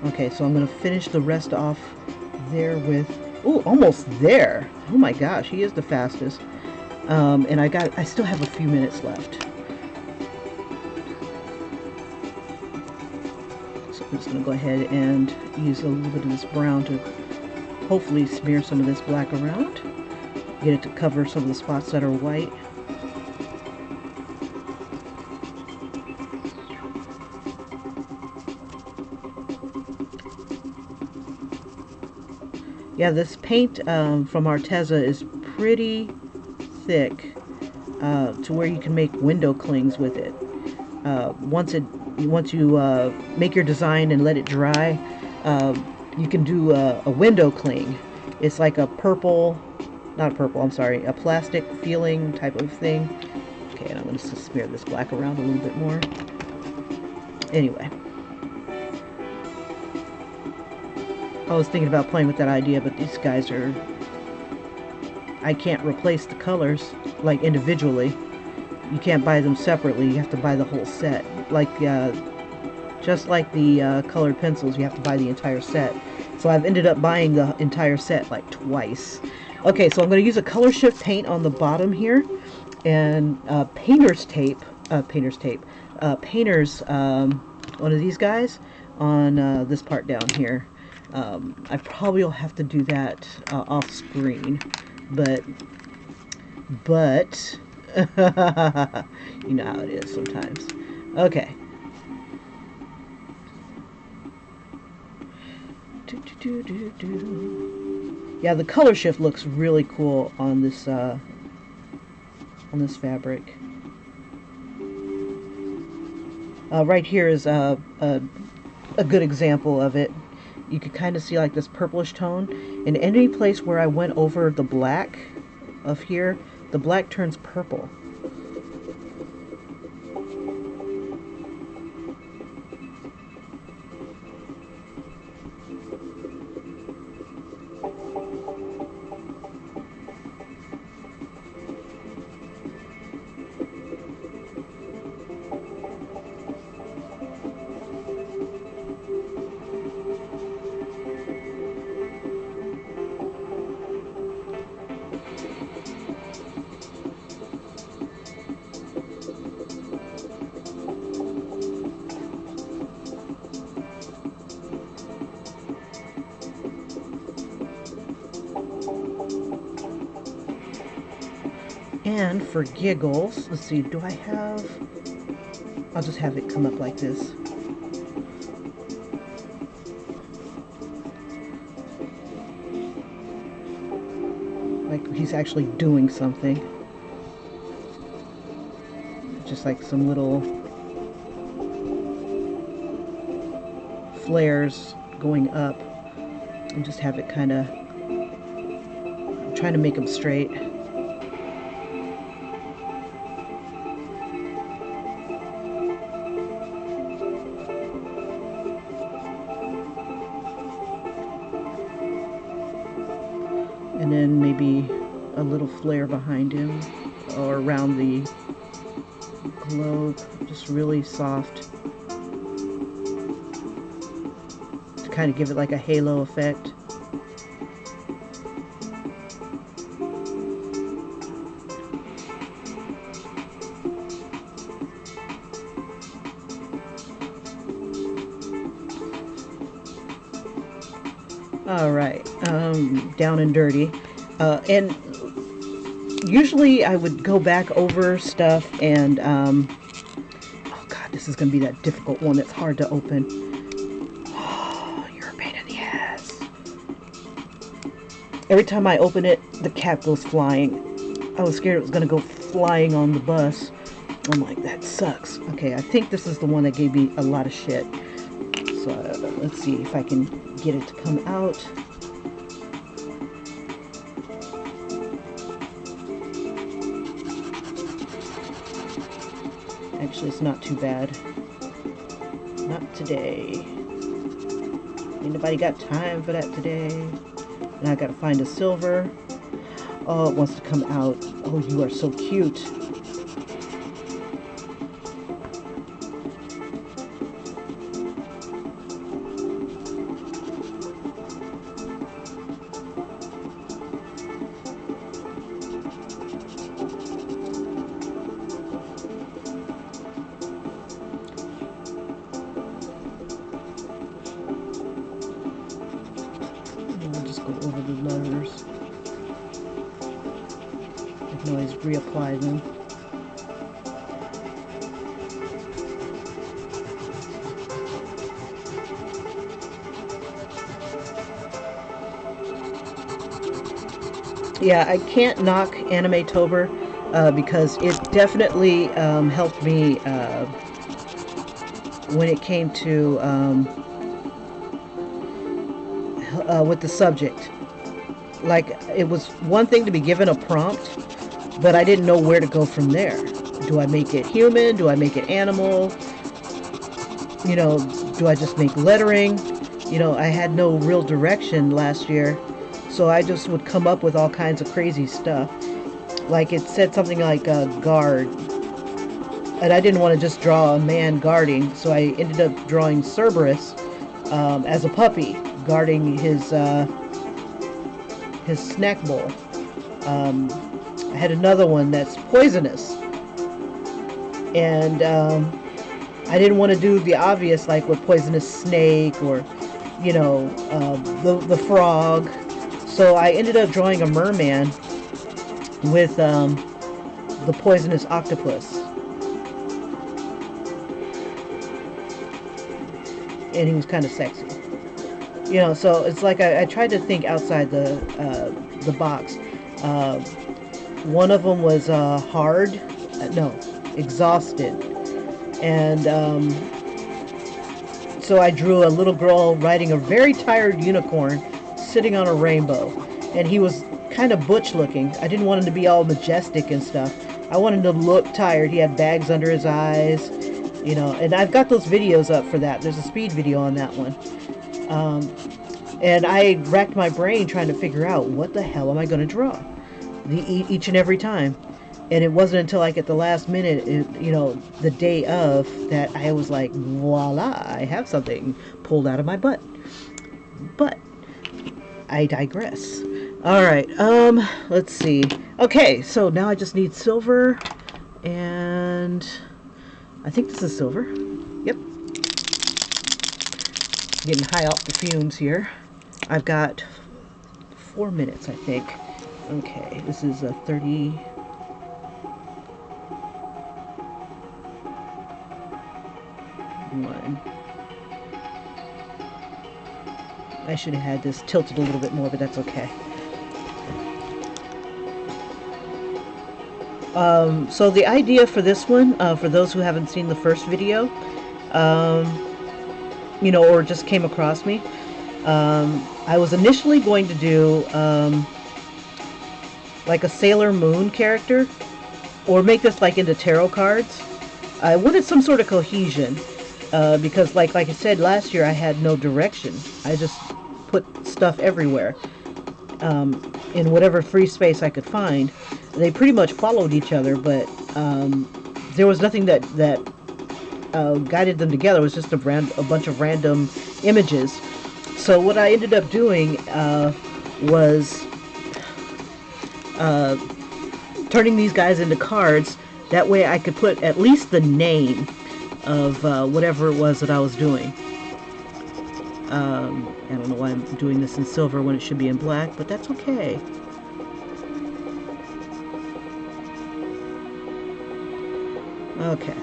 Okay, so I'm going to finish the rest off there with, oh, almost there. Oh my gosh, he is the fastest. And I still have a few minutes left. So I'm just going to go ahead and use a little bit of this brown to hopefully smear some of this black around. Get it to cover some of the spots that are white. Yeah, this paint from Arteza is pretty thick to where you can make window clings with it. Once you make your design and let it dry, you can do a window cling. It's like a purple, not purple, I'm sorry, a plastic feeling type of thing. Okay, and I'm going to smear this black around a little bit more. Anyway. I was thinking about playing with that idea, but these guys are... I can't replace the colors, like, individually. You can't buy them separately. You have to buy the whole set. Like, just like the colored pencils, you have to buy the entire set. So I've ended up buying the entire set, like, twice. Okay, so I'm going to use a color shift paint on the bottom here. And painter's tape, one of these guys, on this part down here. I probably will have to do that off screen, but you know how it is sometimes. Okay. Yeah, the color shift looks really cool on this fabric. Right here is a good example of it. You could kind of see like this purplish tone. In any place where I went over the black of here, the black turns purple. And for giggles, let's see, do I have... I'll just have it come up like this. Like he's actually doing something. Just just like some little flares going up, and just have it kind of, I'm trying to make them straight. And then maybe a little flare behind him or around the globe, just really soft to kind of give it like a halo effect. All right, down and dirty. And usually I would go back over stuff and, oh God, this is going to be that difficult one that's hard to open. Oh, you're a pain in the ass. Every time I open it, the cap goes flying. I was scared it was going to go flying on the bus. I'm like, that sucks. Okay, I think this is the one that gave me a lot of shit. So let's see if I can get it to come out. Actually, it's not too bad. Not today. Ain't nobody got time for that today. And I gotta find a silver. Oh, it wants to come out. Oh, you are so cute. Go over the letters. I can always reapply them. Yeah, I can't knock AnimeTober because it definitely helped me when it came to with the subject. Like, it was one thing to be given a prompt, but I didn't know where to go from there. Do I make it human? Do I make it animal? You know, do I just make lettering? You know, I had no real direction last year, so I just would come up with all kinds of crazy stuff. Like, it said something like a guard, and I didn't want to just draw a man guarding, so I ended up drawing Cerberus as a puppy guarding his snack bowl. I had another one that's poisonous, and I didn't want to do the obvious, like with poisonous snake or, you know, the frog. So I ended up drawing a merman with the poisonous octopus, and he was kind of sexy. You know, so it's like I tried to think outside the box. One of them was exhausted, and so I drew a little girl riding a very tired unicorn sitting on a rainbow, and he was kind of butch looking. I didn't want him to be all majestic and stuff. I wanted him to look tired. He had bags under his eyes, you know, and I've got those videos up for that. There's a speed video on that one. And I racked my brain trying to figure out what the hell am I going to draw each and every time. And it wasn't until like at the last minute, you know, the day of, that I was like, voila, I have something pulled out of my butt. But I digress. All right, let's see. Okay, so now I just need silver, and I think this is silver. Yep. Getting high off the fumes here. I've got 4 minutes, I think. Okay, this is a 30. I should have had this tilted a little bit more, but that's okay. So the idea for this one, for those who haven't seen the first video, you know, or just came across me, I was initially going to do like a Sailor Moon character, or make this like into tarot cards. I wanted some sort of cohesion, because like I said last year, I had no direction. I just put stuff everywhere, in whatever free space I could find. They pretty much followed each other, but there was nothing that guided them together. It was just a bunch of random images. So what I ended up doing was turning these guys into cards. That way I could put at least the name of whatever it was that I was doing. I don't know why I'm doing this in silver when it should be in black, but that's okay. Okay.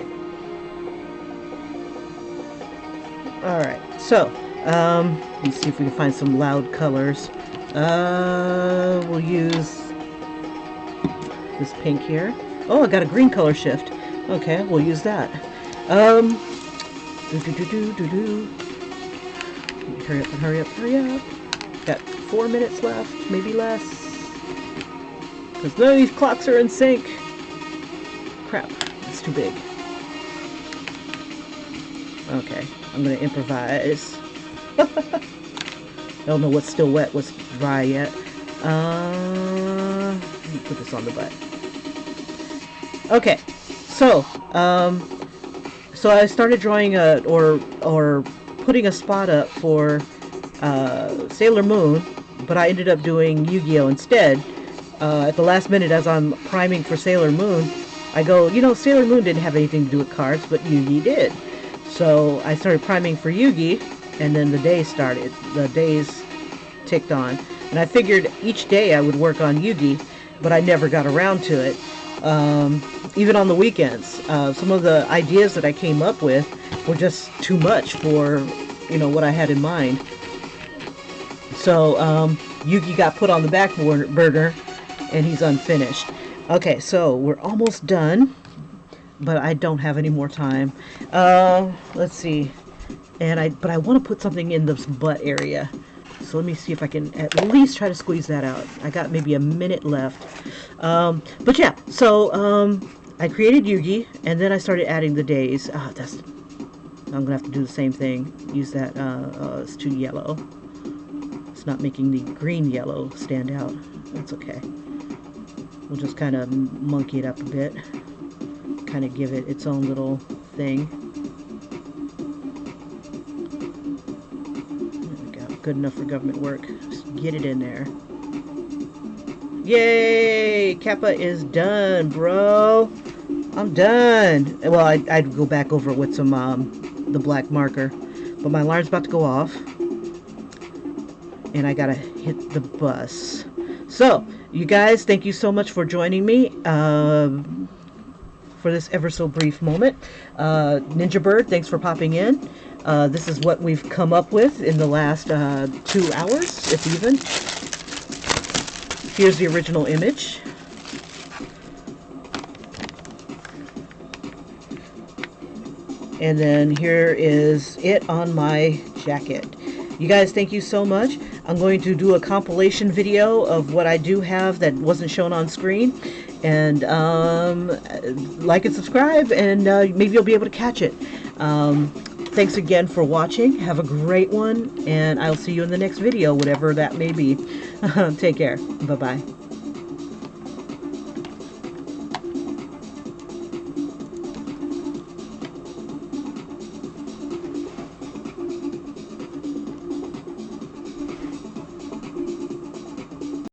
Alright, so, let's see if we can find some loud colors. We'll use this pink here. Oh, I got a green color shift. Okay, we'll use that. Hurry up and hurry up, hurry up. Got 4 minutes left, maybe less. Because none of these clocks are in sync. Crap, it's too big. Okay, I'm gonna improvise. I don't know what's still wet, what's dry yet. Let me put this on the butt. Okay, so so I started drawing or putting a spot up for Sailor Moon, but I ended up doing Yu-Gi-Oh instead. At the last minute, as I'm priming for Sailor Moon, I go, you know, Sailor Moon didn't have anything to do with cards, but Yu-Gi did. So I started priming for Yu-Gi, and then the day started. The days ticked on. And I figured each day I would work on Yu-Gi, but I never got around to it. Even on the weekends. Some of the ideas that I came up with were just too much for, you know, what I had in mind. So Yu-Gi got put on the back burner, and he's unfinished. Okay, so we're almost done, but I don't have any more time. Let's see. But I want to put something in this butt area. So let me see if I can at least try to squeeze that out. I got maybe a minute left. But yeah, so I created Yu-Gi, and then I started adding the days. I'm going to have to do the same thing. Use that, it's too yellow. It's not making the green yellow stand out. That's okay. We'll just kind of monkey it up a bit. Kind of give it its own little thing. There we go. Good enough for government work. Just get it in there. Yay! Kappa is done, bro. I'm done. Well, I'd go back over it with some the black marker, but my alarm's about to go off, and I gotta hit the bus. So, you guys, thank you so much for joining me for this ever so brief moment. Ninja Bird, thanks for popping in. This is what we've come up with in the last 2 hours, if even. Here's the original image. And then here is it on my jacket. You guys, thank you so much. I'm going to do a compilation video of what I do have that wasn't shown on screen. And like and subscribe, and maybe you'll be able to catch it. Thanks again for watching. Have a great one, and I'll see you in the next video, whatever that may be. Take care. Bye-bye.